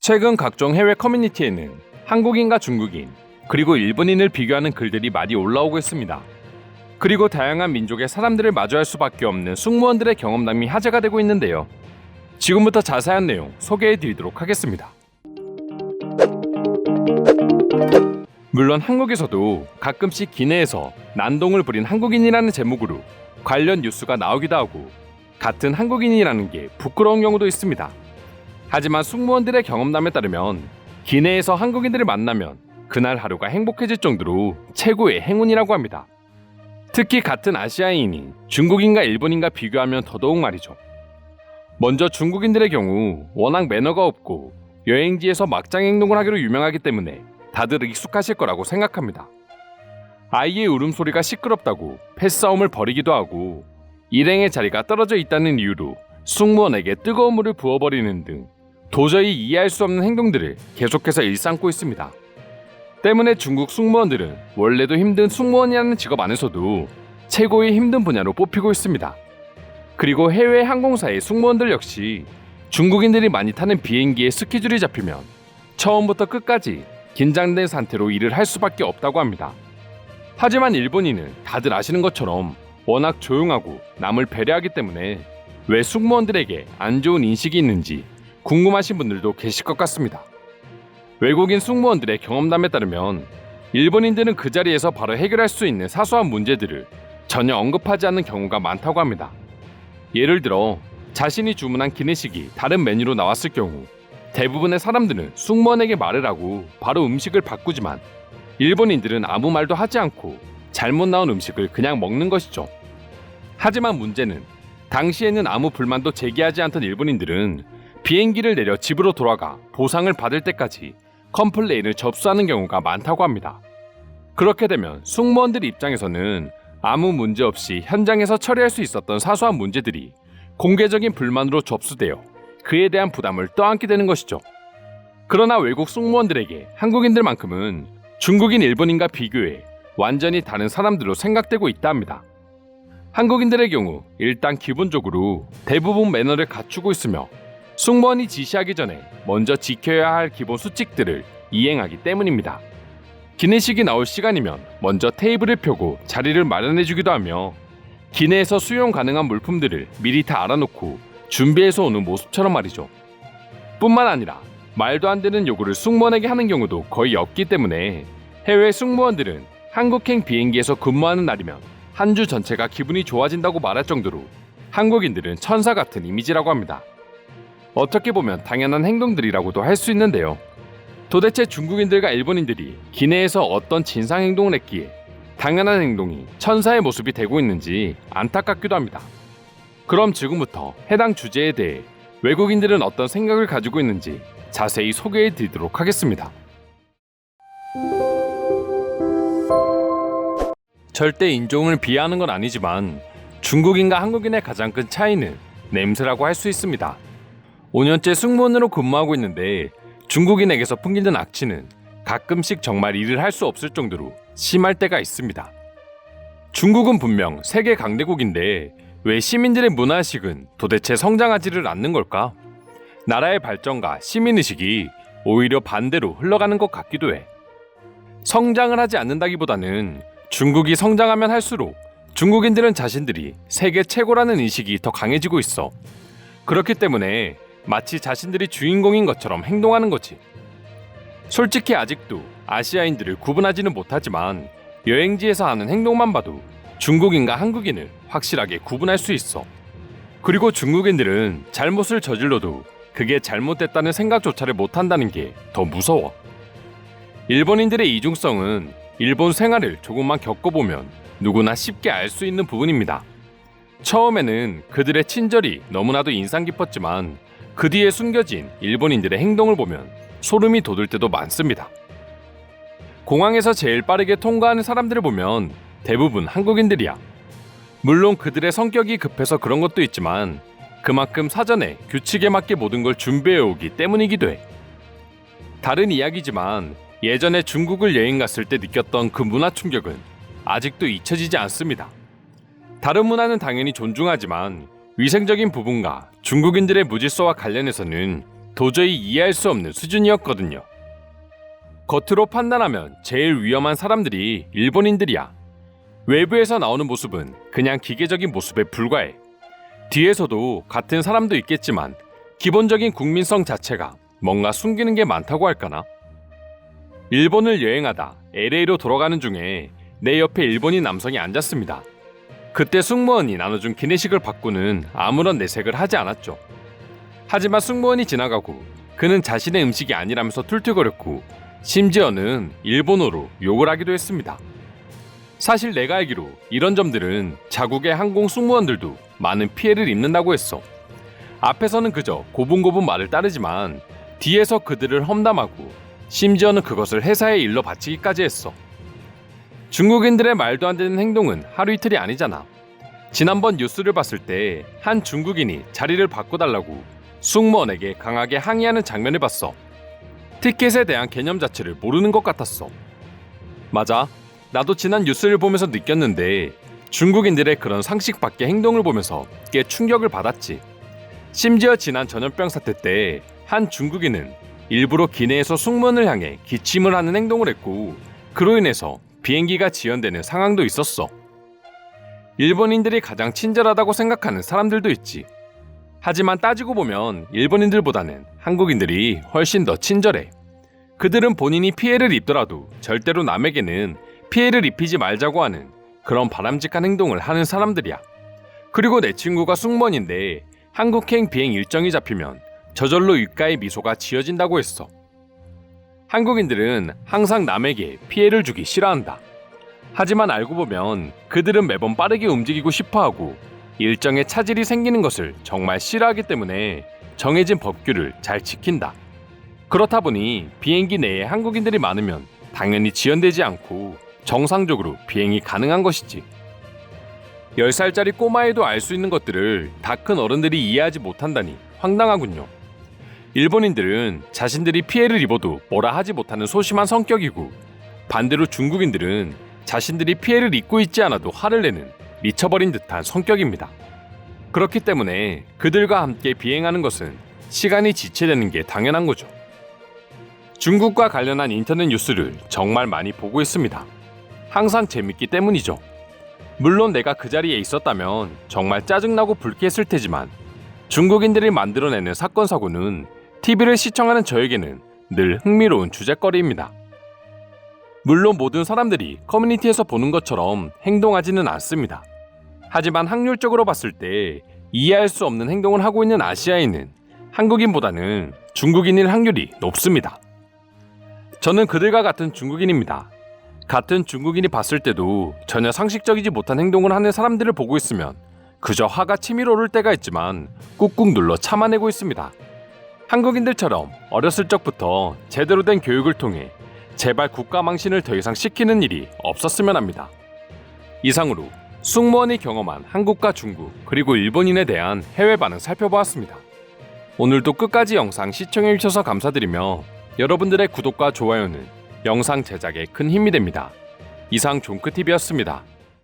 최근 각종 해외 커뮤니티에는 한국인과 중국인, 그리고 일본인을 비교하는 글들이 많이 올라오고 있습니다. 그리고 다양한 민족의 사람들을 마주할 수밖에 없는 승무원들의 경험담이 화제가 되고 있는데요. 지금부터 자세한 내용 소개해 드리도록 하겠습니다. 물론 한국에서도 가끔씩 기내에서 난동을 부린 한국인이라는 제목으로 관련 뉴스가 나오기도 하고 같은 한국인이라는 게 부끄러운 경우도 있습니다. 하지만 승무원들의 경험담에 따르면 기내에서 한국인들을 만나면 그날 하루가 행복해질 정도로 최고의 행운이라고 합니다. 특히 같은 아시아인이 중국인과 일본인과 비교하면 더더욱 말이죠. 먼저 중국인들의 경우 워낙 매너가 없고 여행지에서 막장 행동을 하기로 유명하기 때문에 다들 익숙하실 거라고 생각합니다. 아이의 울음소리가 시끄럽다고 패싸움을 벌이기도 하고 일행의 자리가 떨어져 있다는 이유로 승무원에게 뜨거운 물을 부어버리는 등 도저히 이해할 수 없는 행동들을 계속해서 일삼고 있습니다. 때문에 중국 승무원들은 원래도 힘든 승무원이라는 직업 안에서도 최고의 힘든 분야로 뽑히고 있습니다. 그리고 해외 항공사의 승무원들 역시 중국인들이 많이 타는 비행기의 스케줄이 잡히면 처음부터 끝까지 긴장된 상태로 일을 할 수밖에 없다고 합니다. 하지만 일본인은 다들 아시는 것처럼 워낙 조용하고 남을 배려하기 때문에 왜 승무원들에게 안 좋은 인식이 있는지 궁금하신 분들도 계실 것 같습니다. 외국인 승무원들의 경험담에 따르면 일본인들은 그 자리에서 바로 해결할 수 있는 사소한 문제들을 전혀 언급하지 않는 경우가 많다고 합니다. 예를 들어 자신이 주문한 기내식이 다른 메뉴로 나왔을 경우 대부분의 사람들은 승무원에게 말을 하고 바로 음식을 바꾸지만 일본인들은 아무 말도 하지 않고 잘못 나온 음식을 그냥 먹는 것이죠. 하지만 문제는 당시에는 아무 불만도 제기하지 않던 일본인들은 비행기를 내려 집으로 돌아가 보상을 받을 때까지 컴플레인을 접수하는 경우가 많다고 합니다. 그렇게 되면 승무원들 입장에서는 아무 문제 없이 현장에서 처리할 수 있었던 사소한 문제들이 공개적인 불만으로 접수되어 그에 대한 부담을 떠안게 되는 것이죠. 그러나 외국 승무원들에게 한국인들만큼은 중국인, 일본인과 비교해 완전히 다른 사람들로 생각되고 있다 합니다. 한국인들의 경우 일단 기본적으로 대부분 매너를 갖추고 있으며 승무원이 지시하기 전에 먼저 지켜야 할 기본 수칙들을 이행하기 때문입니다. 기내식이 나올 시간이면 먼저 테이블을 펴고 자리를 마련해주기도 하며 기내에서 수용 가능한 물품들을 미리 다 알아놓고 준비해서 오는 모습처럼 말이죠. 뿐만 아니라 말도 안 되는 요구를 승무원에게 하는 경우도 거의 없기 때문에 해외 승무원들은 한국행 비행기에서 근무하는 날이면 한 주 전체가 기분이 좋아진다고 말할 정도로 한국인들은 천사 같은 이미지라고 합니다. 어떻게 보면 당연한 행동들이라고도 할 수 있는데요. 도대체 중국인들과 일본인들이 기내에서 어떤 진상 행동을 했기에 당연한 행동이 천사의 모습이 되고 있는지 안타깝기도 합니다. 그럼 지금부터 해당 주제에 대해 외국인들은 어떤 생각을 가지고 있는지 자세히 소개해 드리도록 하겠습니다. 절대 인종을 비하하는 건 아니지만 중국인과 한국인의 가장 큰 차이는 냄새라고 할 수 있습니다. 5년째 승무원으로 근무하고 있는데 중국인에게서 풍기는 악취는 가끔씩 정말 일을 할 수 없을 정도로 심할 때가 있습니다. 중국은 분명 세계 강대국인데 왜 시민들의 문화의식은 도대체 성장하지를 않는 걸까? 나라의 발전과 시민의식이 오히려 반대로 흘러가는 것 같기도 해. 성장을 하지 않는다기보다는 중국이 성장하면 할수록 중국인들은 자신들이 세계 최고라는 인식이 더 강해지고 있어. 그렇기 때문에 마치 자신들이 주인공인 것처럼 행동하는 거지. 솔직히 아직도 아시아인들을 구분하지는 못하지만 여행지에서 하는 행동만 봐도 중국인과 한국인을 확실하게 구분할 수 있어. 그리고 중국인들은 잘못을 저질러도 그게 잘못됐다는 생각조차를 못한다는 게 더 무서워. 일본인들의 이중성은 일본 생활을 조금만 겪어보면 누구나 쉽게 알 수 있는 부분입니다. 처음에는 그들의 친절이 너무나도 인상 깊었지만 그 뒤에 숨겨진 일본인들의 행동을 보면 소름이 돋을 때도 많습니다. 공항에서 제일 빠르게 통과하는 사람들을 보면 대부분 한국인들이야. 물론 그들의 성격이 급해서 그런 것도 있지만 그만큼 사전에 규칙에 맞게 모든 걸 준비해 오기 때문이기도 해. 다른 이야기지만 예전에 중국을 여행 갔을 때 느꼈던 그 문화 충격은 아직도 잊혀지지 않습니다. 다른 문화는 당연히 존중하지만 위생적인 부분과 중국인들의 무질서와 관련해서는 도저히 이해할 수 없는 수준이었거든요. 겉으로 판단하면 제일 위험한 사람들이 일본인들이야. 외부에서 나오는 모습은 그냥 기계적인 모습에 불과해. 뒤에서도 같은 사람도 있겠지만 기본적인 국민성 자체가 뭔가 숨기는 게 많다고 할까나? 일본을 여행하다 LA로 돌아가는 중에 내 옆에 일본인 남성이 앉았습니다. 그때 승무원이 나눠준 기내식을 받고는 아무런 내색을 하지 않았죠. 하지만 승무원이 지나가고 그는 자신의 음식이 아니라면서 툴툴거렸고 심지어는 일본어로 욕을 하기도 했습니다. 사실 내가 알기로 이런 점들은 자국의 항공 승무원들도 많은 피해를 입는다고 했어. 앞에서는 그저 고분고분 말을 따르지만 뒤에서 그들을 험담하고 심지어는 그것을 회사에 일러 바치기까지 했어. 중국인들의 말도 안 되는 행동은 하루 이틀이 아니잖아. 지난번 뉴스를 봤을 때 한 중국인이 자리를 바꿔달라고 승무원에게 강하게 항의하는 장면을 봤어. 티켓에 대한 개념 자체를 모르는 것 같았어. 맞아. 나도 지난 뉴스를 보면서 느꼈는데 중국인들의 그런 상식 밖의 행동을 보면서 꽤 충격을 받았지. 심지어 지난 전염병 사태 때 한 중국인은 일부러 기내에서 승무원을 향해 기침을 하는 행동을 했고 그로 인해서 비행기가 지연되는 상황도 있었어. 일본인들이 가장 친절하다고 생각하는 사람들도 있지. 하지만 따지고 보면 일본인들보다는 한국인들이 훨씬 더 친절해. 그들은 본인이 피해를 입더라도 절대로 남에게는 피해를 입히지 말자고 하는 그런 바람직한 행동을 하는 사람들이야. 그리고 내 친구가 승무원인데 한국행 비행 일정이 잡히면 저절로 입가에 미소가 지어진다고 했어. 한국인들은 항상 남에게 피해를 주기 싫어한다. 하지만 알고 보면 그들은 매번 빠르게 움직이고 싶어하고 일정에 차질이 생기는 것을 정말 싫어하기 때문에 정해진 법규를 잘 지킨다. 그렇다 보니 비행기 내에 한국인들이 많으면 당연히 지연되지 않고 정상적으로 비행이 가능한 것이지. 10살짜리 꼬마애도 알 수 있는 것들을 다 큰 어른들이 이해하지 못한다니 황당하군요. 일본인들은 자신들이 피해를 입어도 뭐라 하지 못하는 소심한 성격이고 반대로 중국인들은 자신들이 피해를 입고 있지 않아도 화를 내는 미쳐버린 듯한 성격입니다. 그렇기 때문에 그들과 함께 비행하는 것은 시간이 지체되는 게 당연한 거죠. 중국과 관련한 인터넷 뉴스를 정말 많이 보고 있습니다. 항상 재밌기 때문이죠. 물론 내가 그 자리에 있었다면 정말 짜증나고 불쾌했을 테지만 중국인들이 만들어내는 사건 사고는 TV를 시청하는 저에게는 늘 흥미로운 주제거리입니다. 물론 모든 사람들이 커뮤니티에서 보는 것처럼 행동하지는 않습니다. 하지만 확률적으로 봤을 때 이해할 수 없는 행동을 하고 있는 아시아인은 한국인보다는 중국인일 확률이 높습니다. 저는 그들과 같은 중국인입니다. 같은 중국인이 봤을 때도 전혀 상식적이지 못한 행동을 하는 사람들을 보고 있으면 그저 화가 치밀어 오를 때가 있지만 꾹꾹 눌러 참아내고 있습니다. 한국인들처럼 어렸을 적부터 제대로 된 교육을 통해 제발 국가 망신을 더 이상 시키는 일이 없었으면 합니다. 이상으로 승무원이 경험한 한국과 중국 그리고 일본인에 대한 해외 반응 살펴보았습니다. 오늘도 끝까지 영상 시청해주셔서 감사드리며 여러분들의 구독과 좋아요는 영상 제작에 큰 힘이 됩니다. 이상 종크TV였습니다.